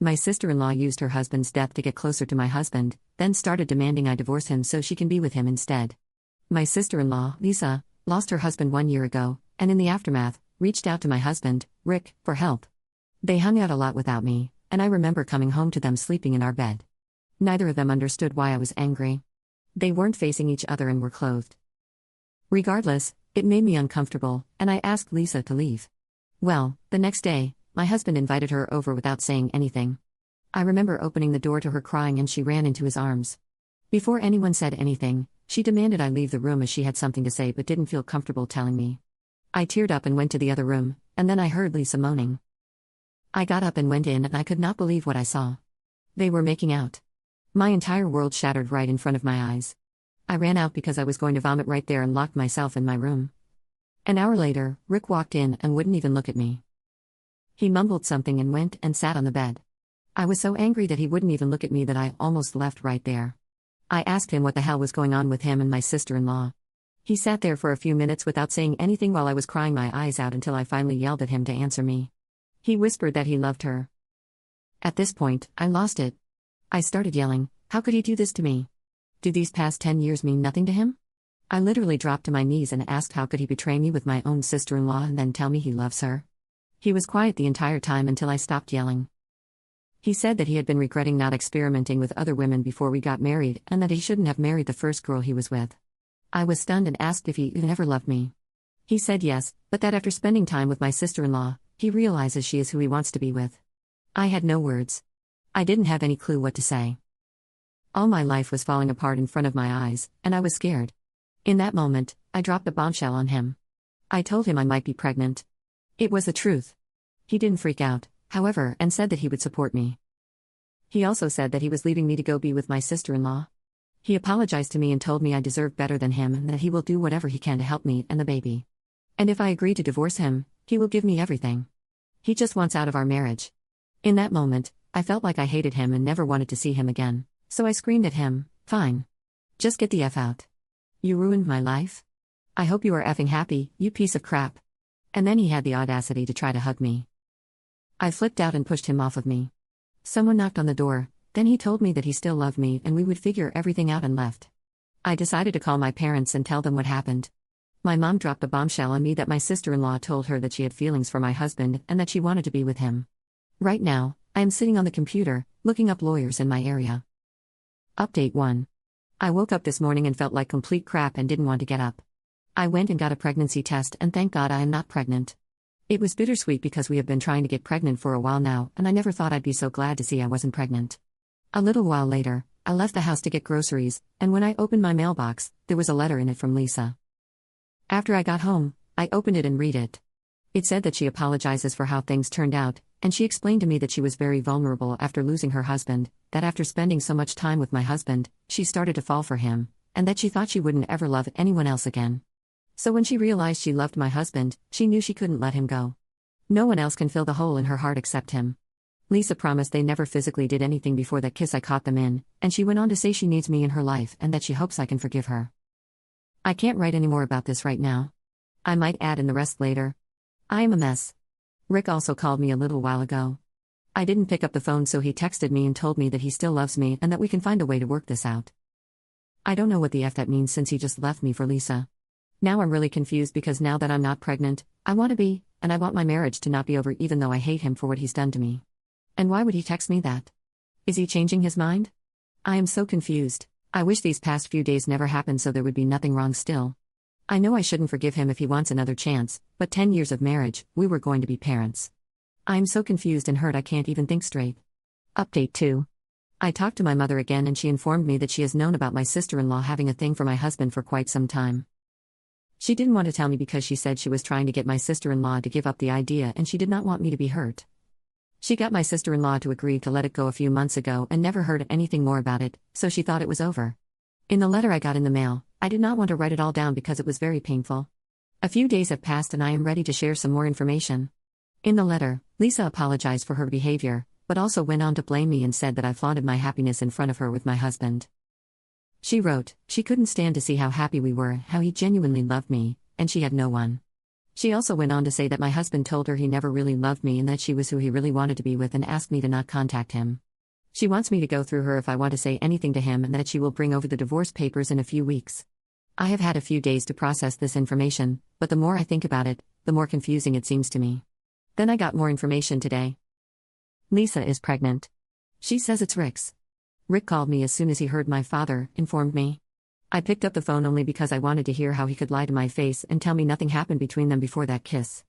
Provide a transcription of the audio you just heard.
My sister-in-law used her husband's death to get closer to my husband, then started demanding I divorce him so she can be with him instead. My sister-in-law, Lisa, lost her husband 1 year ago, and in the aftermath, reached out to my husband, Rick, for help. They hung out a lot without me, and I remember coming home to them sleeping in our bed. Neither of them understood why I was angry. They weren't facing each other and were clothed. Regardless, it made me uncomfortable, and I asked Lisa to leave. Well, the next day, my husband invited her over without saying anything. I remember opening the door to her crying and she ran into his arms. Before anyone said anything, she demanded I leave the room as she had something to say but didn't feel comfortable telling me. I teared up and went to the other room, and then I heard Lisa moaning. I got up and went in and I could not believe what I saw. They were making out. My entire world shattered right in front of my eyes. I ran out because I was going to vomit right there and locked myself in my room. An hour later, Rick walked in and wouldn't even look at me. He mumbled something and went and sat on the bed. I was so angry that he wouldn't even look at me that I almost left right there. I asked him what the hell was going on with him and my sister-in-law. He sat there for a few minutes without saying anything while I was crying my eyes out until I finally yelled at him to answer me. He whispered that he loved her. At this point, I lost it. I started yelling, how could he do this to me? Do these past 10 years mean nothing to him? I literally dropped to my knees and asked how could he betray me with my own sister-in-law and then tell me he loves her. He was quiet the entire time until I stopped yelling. He said that he had been regretting not experimenting with other women before we got married and that he shouldn't have married the first girl he was with. I was stunned and asked if he even ever loved me. He said yes, but that after spending time with my sister-in-law, he realizes she is who he wants to be with. I had no words. I didn't have any clue what to say. All my life was falling apart in front of my eyes, and I was scared. In that moment, I dropped a bombshell on him. I told him I might be pregnant. It was the truth. He didn't freak out, however, and said that he would support me. He also said that he was leaving me to go be with my sister-in-law. He apologized to me and told me I deserved better than him and that he will do whatever he can to help me and the baby. And if I agree to divorce him, he will give me everything. He just wants out of our marriage. In that moment, I felt like I hated him and never wanted to see him again, so I screamed at him, fine. Just get the F out. You ruined my life? I hope you are effing happy, you piece of crap. And then he had the audacity to try to hug me. I flipped out and pushed him off of me. Someone knocked on the door, then he told me that he still loved me and we would figure everything out and left. I decided to call my parents and tell them what happened. My mom dropped a bombshell on me that my sister-in-law told her that she had feelings for my husband and that she wanted to be with him. Right now, I am sitting on the computer, looking up lawyers in my area. Update 1. I woke up this morning and felt like complete crap and didn't want to get up. I went and got a pregnancy test and thank God I am not pregnant. It was bittersweet because we have been trying to get pregnant for a while now and I never thought I'd be so glad to see I wasn't pregnant. A little while later, I left the house to get groceries, and when I opened my mailbox, there was a letter in it from Lisa. After I got home, I opened it and read it. It said that she apologizes for how things turned out, and she explained to me that she was very vulnerable after losing her husband, that after spending so much time with my husband, she started to fall for him, and that she thought she wouldn't ever love anyone else again. So when she realized she loved my husband, she knew she couldn't let him go. No one else can fill the hole in her heart except him. Lisa promised they never physically did anything before that kiss I caught them in, and she went on to say she needs me in her life and that she hopes I can forgive her. I can't write any more about this right now. I might add in the rest later. I am a mess. Rick also called me a little while ago. I didn't pick up the phone, so he texted me and told me that he still loves me and that we can find a way to work this out. I don't know what the F that means since he just left me for Lisa. Now I'm really confused because now that I'm not pregnant, I want to be, and I want my marriage to not be over even though I hate him for what he's done to me. And why would he text me that? Is he changing his mind? I am so confused. I wish these past few days never happened so there would be nothing wrong still. I know I shouldn't forgive him if he wants another chance, but 10 years of marriage, we were going to be parents. I am so confused and hurt I can't even think straight. Update 2. I talked to my mother again and she informed me that she has known about my sister-in-law having a thing for my husband for quite some time. She didn't want to tell me because she said she was trying to get my sister-in-law to give up the idea and she did not want me to be hurt. She got my sister-in-law to agree to let it go a few months ago and never heard anything more about it, so she thought it was over. In the letter I got in the mail, I did not want to write it all down because it was very painful. A few days have passed and I am ready to share some more information. In the letter, Lisa apologized for her behavior, but also went on to blame me and said that I flaunted my happiness in front of her with my husband. She wrote, she couldn't stand to see how happy we were, how he genuinely loved me, and she had no one. She also went on to say that my husband told her he never really loved me and that she was who he really wanted to be with and asked me to not contact him. She wants me to go through her if I want to say anything to him and that she will bring over the divorce papers in a few weeks. I have had a few days to process this information, but the more I think about it, the more confusing it seems to me. Then I got more information today. Lisa is pregnant. She says it's Rick's. Rick called me as soon as he heard my father informed me. I picked up the phone only because I wanted to hear how he could lie to my face and tell me nothing happened between them before that kiss.